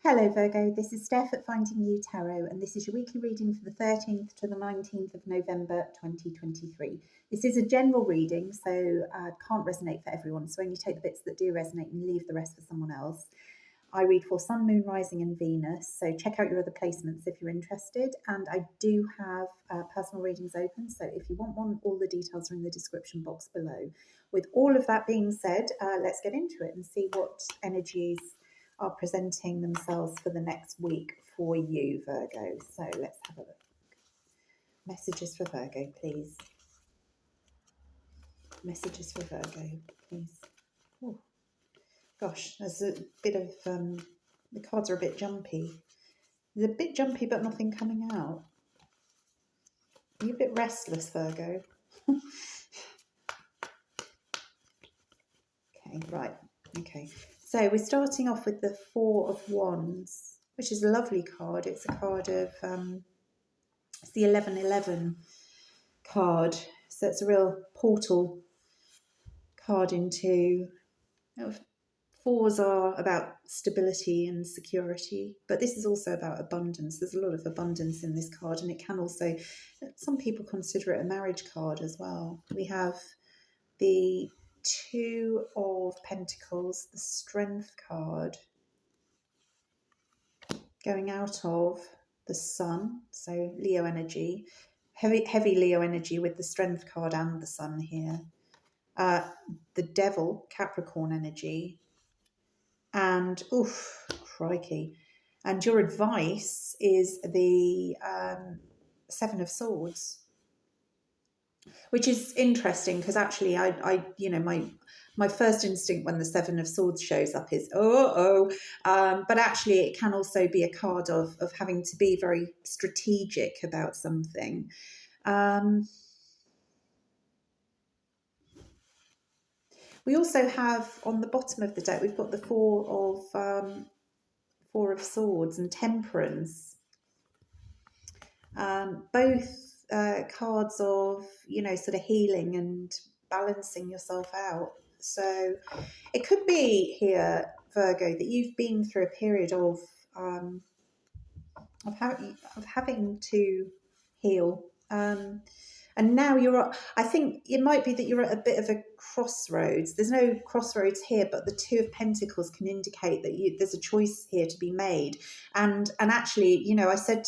Hello Virgo, this is Steph at Finding You Tarot, and this is your weekly reading for the 13th to the 19th of November 2023. This is a general reading, so can't resonate for everyone, so only take the bits that do resonate and leave the rest for someone else. I read for Sun, Moon, Rising and Venus, so check out your other placements if you're interested, and I do have personal readings open, so if you want one, all the details are in the description box below. With all of that being said, let's get into it and see what energies are presenting themselves for the next week for you, Virgo. So let's have a look. Messages for Virgo, please. Messages for Virgo, please. Oh, gosh, there's a bit of, the cards are a bit jumpy. They're a bit jumpy, but nothing coming out. Are you a bit restless, Virgo? Okay, right. Okay. So we're starting off with the Four of Wands, which is a lovely card. It's a card of, it's the 1111 card. So it's a real portal card into, fours are about stability and security, but this is also about abundance. There's a lot of abundance in this card, and it can also, some people consider it a marriage card as well. We have the Two of Pentacles, the Strength card, going out of the Sun, so Leo energy, heavy Leo energy with the Strength card and the Sun here. The Devil, Capricorn energy, and oof, crikey. And your advice is the Seven of Swords, which is interesting because actually I my first instinct when the Seven of Swords shows up is but actually it can also be a card of having to be very strategic about something. We also have on the bottom of the deck, we've got the Four of Swords and Temperance. Both cards of, sort of healing and balancing yourself out. So it could be here, Virgo, that you've been through a period of having to heal. And now I think it might be that you're at a bit of a crossroads. There's no crossroads here, but the Two of Pentacles can indicate that there's a choice here to be made. And actually, I said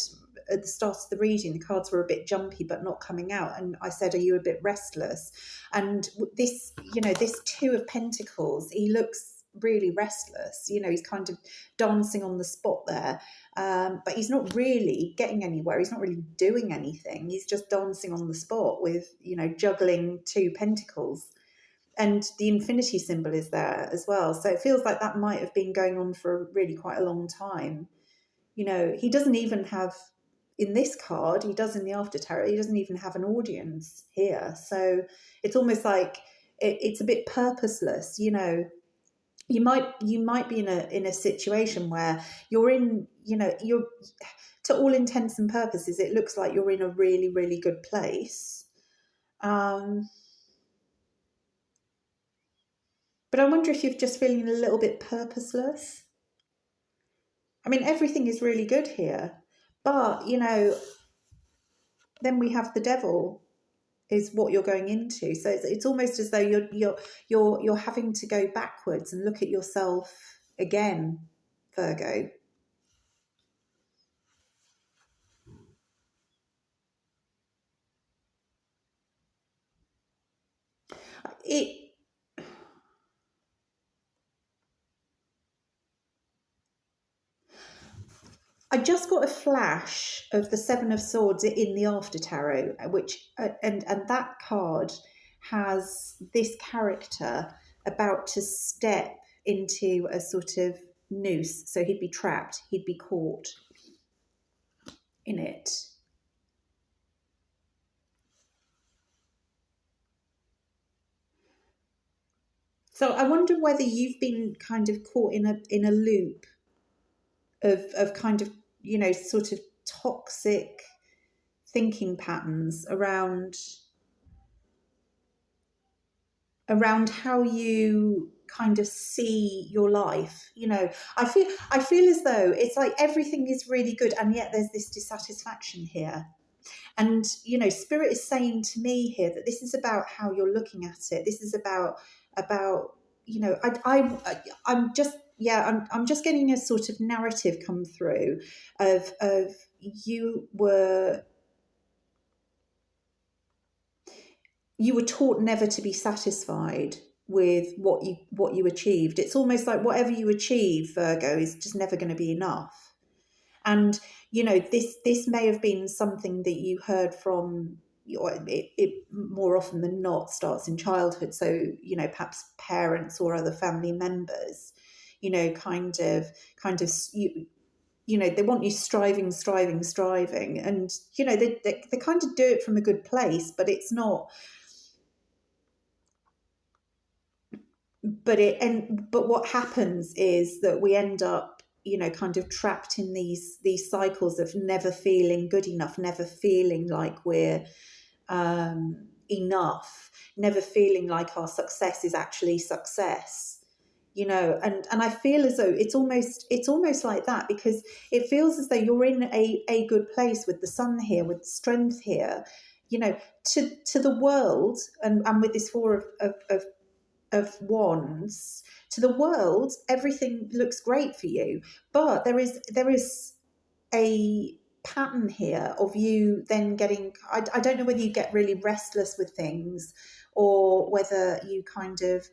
at the start of the reading, the cards were a bit jumpy, but not coming out. And I said, are you a bit restless? And this, this Two of Pentacles, he looks really restless. He's kind of dancing on the spot there. But he's not really getting anywhere. He's not really doing anything. He's just dancing on the spot with, juggling Two Pentacles. And the infinity symbol is there as well. So it feels like that might have been going on for really quite a long time. He doesn't even have, in this card, he does in the After Tarot, he doesn't even have an audience here. So it's almost like it's a bit purposeless, You might be in a situation where you're in, you're, to all intents and purposes, it looks like you're in a really, really good place. But I wonder if you're just feeling a little bit purposeless. I mean, everything is really good here, but then we have the Devil is what you're going into. So it's almost as though you're having to go backwards and look at yourself again, Virgo. I just got a flash of the Seven of Swords in the After Tarot, which and that card has this character about to step into a sort of noose. So he'd be trapped, he'd be caught in it. So I wonder whether you've been kind of caught in a loop of kind of, sort of toxic thinking patterns around around how you kind of see your life. I feel as though it's like everything is really good, and yet there's this dissatisfaction here. And spirit is saying to me here that this is about how you're looking at it. This is about I'm just, yeah, I'm just getting a sort of narrative come through of you were taught never to be satisfied with what you achieved. It's almost like whatever you achieve, Virgo, is just never going to be enough. And this may have been something that you heard from, it more often than not starts in childhood. So perhaps parents or other family members, kind of they want you striving, and they kind of do it from a good place, but it's not. But what happens is that we end up kind of trapped in these cycles of never feeling good enough, never feeling like we're enough, never feeling like our success is actually success. And I feel as though it's almost like that, because it feels as though you're in a good place with the sun here, with strength here, to the world, and with this four of wands, to the world everything looks great for you, but there is a pattern here of you then getting, I don't know whether you get really restless with things, or whether you kind of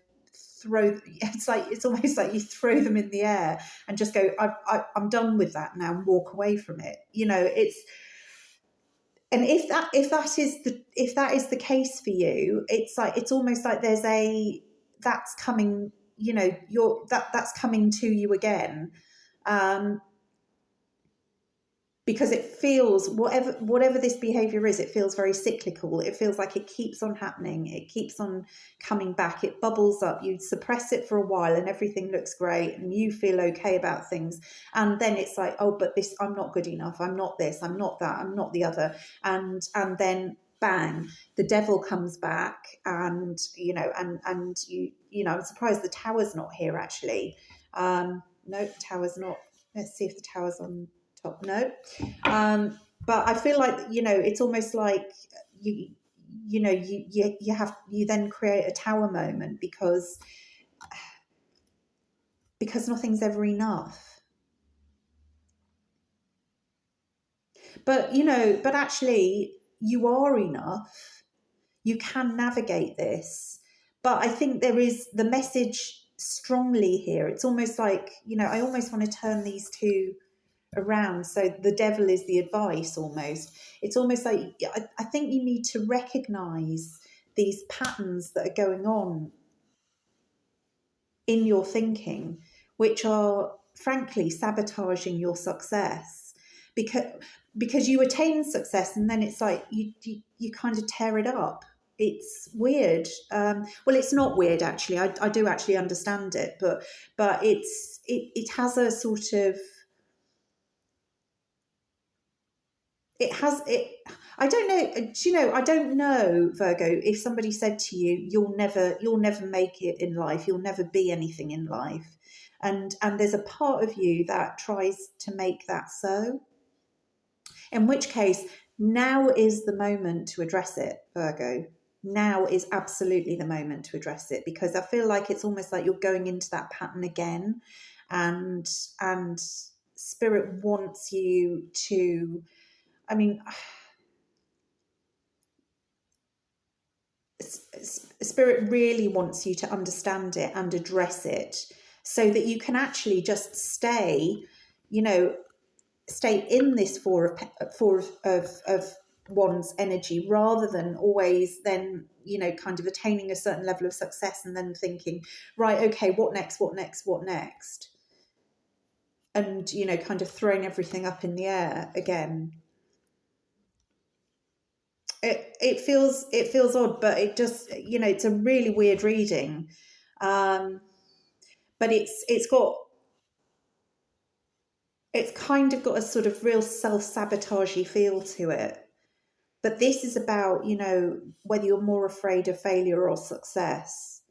it's almost like you throw them in the air and just go, I'm done with that now, and walk away from it. And if that is the case for you, it's almost like there's that's coming, that's coming to you again, because it feels, whatever this behavior is, it feels very cyclical. It feels like it keeps on happening. It keeps on coming back. It bubbles up. You suppress it for a while and everything looks great and you feel okay about things. And then it's like, oh, but this, I'm not good enough. I'm not this, I'm not that, I'm not the other. And then bang, the devil comes back, and I'm surprised the tower's not here actually. No, the tower's not. Let's see if the tower's on top. No. But I feel like it's almost like you then create a tower moment, because nothing's ever enough. But actually you are enough. You can navigate this. But I think there is the message strongly here. It's almost like, I almost want to turn these two around. So the devil is the advice almost. It's almost like, I think you need to recognize these patterns that are going on in your thinking, which are frankly sabotaging your success, because you attain success and then it's like you kind of tear it up. It's weird. Well, it's not weird actually. I do actually understand it, but it has a sort of, I don't know. I don't know, Virgo, if somebody said to you, you'll never make it in life, you'll never be anything in life. And there's a part of you that tries to make that so. In which case, now is the moment to address it, Virgo. Now is absolutely the moment to address it, because I feel like it's almost like you're going into that pattern again, and Spirit wants you to, I mean, Spirit really wants you to understand it and address it, so that you can actually just stay in this four of wands energy, rather than always then kind of attaining a certain level of success and then thinking, right, okay, what next, and kind of throwing everything up in the air again. It feels odd, but it just it's a really weird reading, but it's kind of got a sort of real self-sabotagey feel to it. But this is about whether you're more afraid of failure or success.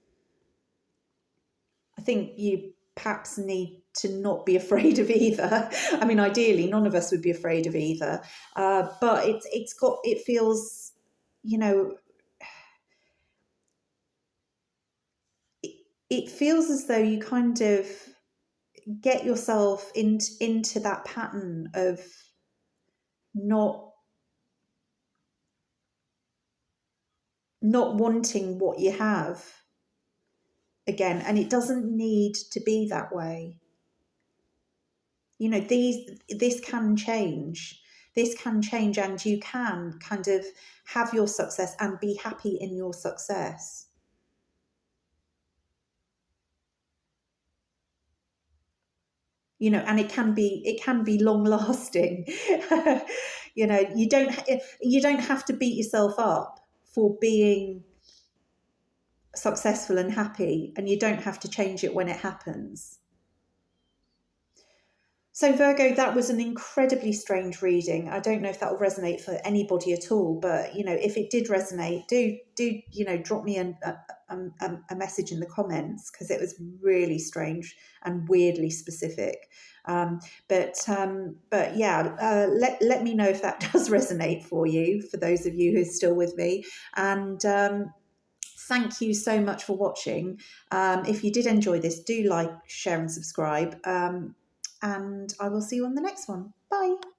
think you perhaps need to not be afraid of either. I mean, ideally, none of us would be afraid of either. But it feels, you know, it feels as though you kind of get yourself into that pattern of not wanting what you have again, and it doesn't need to be that way. You know, this can change. This can change, and you can kind of have your success and be happy in your success. You know, and it can be long lasting. You know, you don't have to beat yourself up for being successful and happy, and you don't have to change it when it happens. So Virgo, that was an incredibly strange reading. I don't know if that will resonate for anybody at all, but you know, if it did resonate, do you know, drop me a message in the comments, because it was really strange and weirdly specific. But yeah, let me know if that does resonate for you, for those of you who are still with me. And thank you so much for watching. If you did enjoy this, do like, share and subscribe. And I will see you on the next one. Bye.